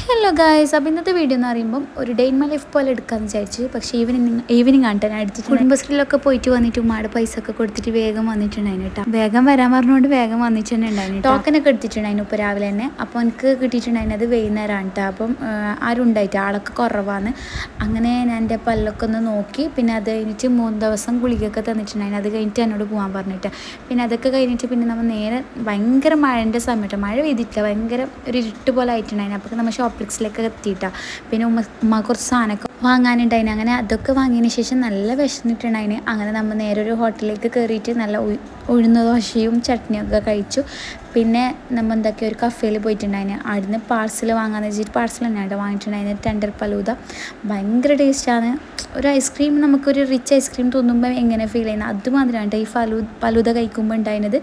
Hello guys, അപ്പോൾ ഇന്നത്തെ video എന്ന് പറയുമ്പം ഒരു ഡേ ഇൻ മൈ ലൈഫ് പോലെ എടുക്കാമെന്ന് വിചാരിച്ചു. പക്ഷേ ഈവനിങ് ആണ് ഞാൻ എടുത്തിട്ട് കുടുംബശ്രീയിലൊക്കെ പോയിട്ട് വന്നിട്ട് ഉമ്മയുടെ പൈസ ഒക്കെ കൊടുത്തിട്ട് വേഗം വന്നിട്ടുണ്ടായിരുന്നു കേട്ടോ. വേഗം വരാൻ പറഞ്ഞുകൊണ്ട് വേഗം വന്നിട്ടുണ്ടായിരുന്നു. ടോക്കനൊക്കെ എടുത്തിട്ടുണ്ടായിരുന്നു ഇപ്പോൾ രാവിലെ തന്നെ. അപ്പോൾ എനിക്ക് കിട്ടിയിട്ടുണ്ടായിരുന്നത് വൈകുന്നേരമാണ് കേട്ടോ. അപ്പം ആരും ഉണ്ടായിട്ട് ആളൊക്കെ കുറവാണ്. അങ്ങനെ ഞാൻ എൻ്റെ പല്ലൊക്കെ ഒന്ന് നോക്കി. പിന്നെ അത് കഴിഞ്ഞിട്ട് 3 ദിവസം ഗുളികയൊക്കെ തന്നിട്ടുണ്ടായിരുന്നു. അത് കഴിഞ്ഞിട്ട് എന്നോട് പോകാൻ പറഞ്ഞിട്ട് പിന്നെ അതൊക്കെ കഴിഞ്ഞിട്ട് പിന്നെ നമ്മൾ നേരെ ഭയങ്കര മഴൻ്റെ സമയത്ത് മഴ പെയ്തിട്ടില്ല, ഭയങ്കര ഒരു ഇരുട്ട് പോലെ ആയിട്ടുണ്ടായിരുന്നു. അപ്പോൾ നമ്മൾ ഷോപ്പ്ലിക്സിലേക്ക് എത്തിയിട്ടാണ്. പിന്നെ ഉമ്മ കുറച്ച് സാധനമൊക്കെ വാങ്ങാനുണ്ടായിന്. അങ്ങനെ അതൊക്കെ വാങ്ങിയതിന് ശേഷം നല്ല വിശന്നിട്ടുണ്ടായിന്. അങ്ങനെ നമ്മൾ നേരെ ഒരു ഹോട്ടലിലേക്ക് കയറിയിട്ട് നല്ല ഉഴുന്ന ദോശയും ചട്നിയൊക്കെ കഴിച്ചു. പിന്നെ നമ്മൾ എന്തൊക്കെയോ ഒരു കഫേയിൽ പോയിട്ടുണ്ടായിന്. അവിടുന്ന് പാഴ്സൽ വാങ്ങാമെന്ന് വെച്ചിട്ട് പാഴ്സൽ തന്നെയാണ് വാങ്ങിയിട്ടുണ്ടായിന്. ടെൻഡർ ഫലൂദ ഭയങ്കര ടേസ്റ്റാണ്. ഒരു ഐസ്ക്രീം, നമുക്കൊരു റിച്ച് ഐസ്ക്രീം തോന്നുമ്പോൾ എങ്ങനെ ഫീൽ ചെയ്യുന്നത് അതുമാതിരിയാണ് ഈ ഫലൂദ കഴിക്കുമ്പോൾ ഉണ്ടായിരുന്നത്.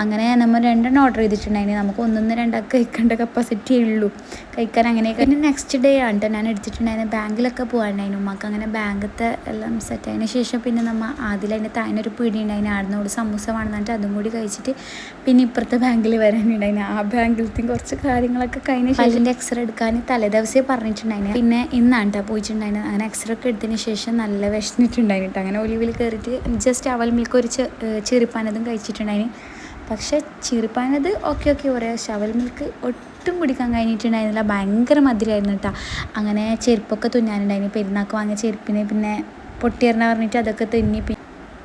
അങ്ങനെ നമ്മൾ 2 ഓർഡർ ചെയ്തിട്ടുണ്ടായിന്. നമുക്ക് 1 2 കഴിക്കേണ്ട കപ്പാസിറ്റി ഉള്ളൂ കഴിക്കാൻ. അങ്ങനെയൊക്കെ പിന്നെ നെക്സ്റ്റ് ഡേ ആണ് ഞാൻ എടുത്തിട്ടുണ്ടായിരുന്നു. ബാങ്കിലൊക്കെ പോകാനുണ്ടായിരുന്നു ഉമ്മക്ക്. അങ്ങനെ ബാങ്കത്തെ എല്ലാം സെറ്റ് ആയതിനു ശേഷം പിന്നെ നമ്മൾ ആദ്യം അതിൻ്റെ താഴെയൊരു പീടി ഉണ്ടായിരുന്നു. ആടുന്നോട് സമൂസ വേണമെന്നിട്ട് അതും കൂടി കഴിച്ചിട്ട് പിന്നെ ഇപ്പുറത്തെ ബാങ്കിൽ വരാനുണ്ടായിരുന്നു. ആ ബാങ്കിലത്തെയും കുറച്ച് കാര്യങ്ങളൊക്കെ കഴിഞ്ഞ ശേഷം അതിൻ്റെ എക്സ്റേ എടുക്കാൻ തലേദിവസമേ പറഞ്ഞിട്ടുണ്ടായിരുന്നു. പിന്നെ ഇന്നാണ് പോയിട്ടുണ്ടായിരുന്നു. അങ്ങനെ എക്സ്റേ ഒക്കെ എടുത്തതിന് ശേഷം നല്ല വിശന്നിട്ടുണ്ടായിരുന്നു. അങ്ങനെ ഒലിവിൽ കയറിയിട്ട് ജസ്റ്റ് അവൽ മിൽക്ക് ഒരു ചെറുപ്പാനതും കഴിച്ചിട്ടുണ്ടായിരുന്നു. പക്ഷേ ചീറിപ്പാനത് ഓക്കെ ഒരേ ഷവൽ മിൽക്ക് ഒട്ടും കുടിക്കാൻ കഴിഞ്ഞിട്ടുണ്ടായിരുന്നില്ല. ഭയങ്കര മധുരമായിരുന്നു കേട്ടോ. അങ്ങനെ ചെരുപ്പൊക്കെ തുന്നാനുണ്ടായിരുന്നു. പെരുന്നാൾക്ക് വാങ്ങിയ ചെരുപ്പിന് പിന്നെ പൊട്ടിയറിന പറഞ്ഞിട്ട് അതൊക്കെ തുന്നി.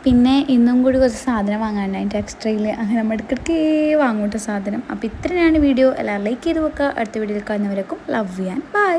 പിന്നെ ഇന്നും കൂടി കുറച്ച് സാധനം വാങ്ങാനുണ്ടായി ടെക്സ്റ്റൈൽ. അങ്ങനെ നമ്മൾ ഇടയ്ക്കിടയ്ക്ക് വാങ്ങൂട്ട സാധനം. അപ്പോൾ ഇത്രയാണ് വീഡിയോ. എല്ലാവരും ലൈക്ക് ചെയ്ത് വെക്കുക. അടുത്ത വീഡിയോയിൽ കാണുന്നവരേക്കും ലവ് ചെയ്യാൻ ബൈ.